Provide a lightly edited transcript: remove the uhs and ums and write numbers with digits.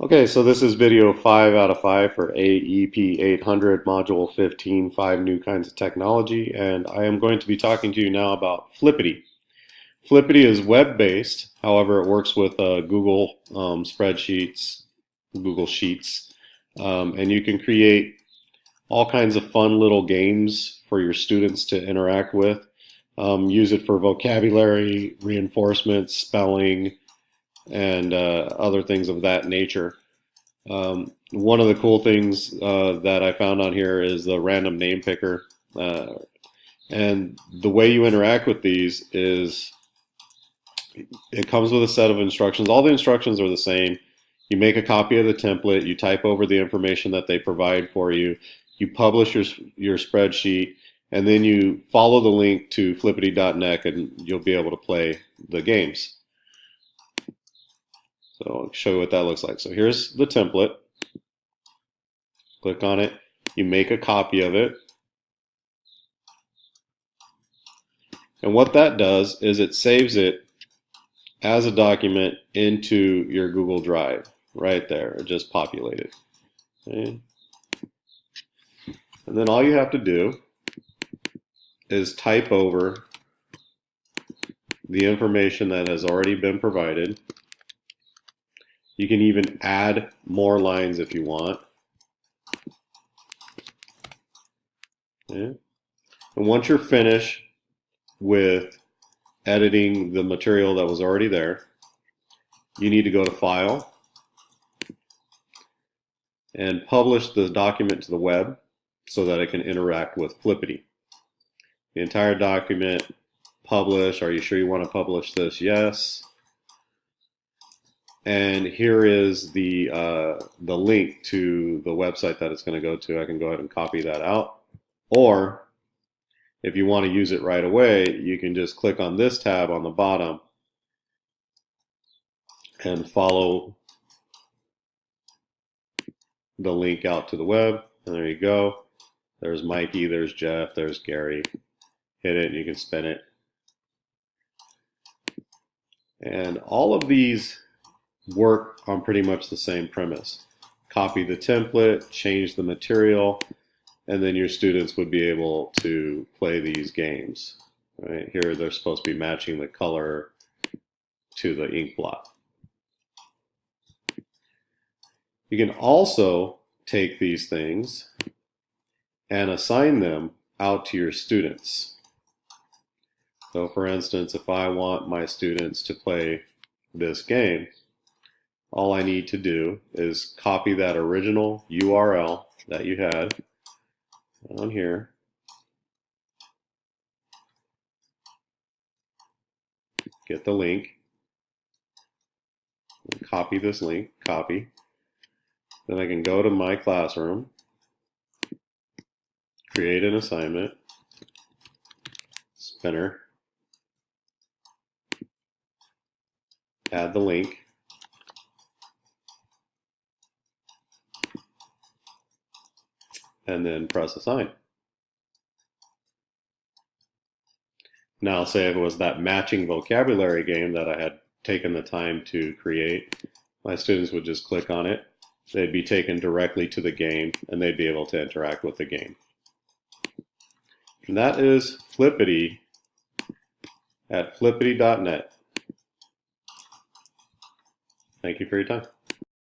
Okay, so this is video 5 out of 5 for AEP 800 Module 15, 5 new kinds of technology, and I am going to be talking to you now about Flippity. Flippity is web-based, however it works with Google spreadsheets, Google Sheets, and you can create all kinds of fun little games for your students to interact with. Use it for vocabulary, reinforcement, spelling, and other things of that nature. One of the cool things that I found on here is the random name picker. And the way you interact with these is it comes with a set of instructions. All the instructions are the same. You make a copy of the template, you type over the information that they provide for you, you publish your spreadsheet, and then you follow the link to flippity.net and you'll be able to play the games. So I'll show you what that looks like. So here's the template. Click on it. You make a copy of it. And what that does is it saves it as a document into your Google Drive right there. It just populated. Okay. And then all you have to do is type over the information that has already been provided. You can even add more lines if you want. Okay. And once you're finished with editing the material that was already there, you need to go to File and publish the document to the web so that it can interact with Flippity. The entire document, publish. Are you sure you want to publish this? Yes. And here is the link to the website that it's going to go to. I can go ahead and copy that out. Or if you want to use it right away, you can just click on this tab on the bottom and follow the link out to the web. And there you go. There's Mikey, there's Jeff, there's Gary. Hit it and you can spin it. And all of these work on pretty much the same premise. Copy the template, change the material, and then your students would be able to play these games. Right here, they're supposed to be matching the color to the ink blot. You can also take these things and assign them out to your students. So for instance, if I want my students to play this game, all I need to do is copy that original URL that you had on here, get the link, copy this link, copy. Then I can go to my classroom, create an assignment, spinner, add the link, and then press assign. Now say if it was that matching vocabulary game that I had taken the time to create, my students would just click on it, they'd be taken directly to the game, and they'd be able to interact with the game. And that is Flippity at flippity.net. Thank you for your time.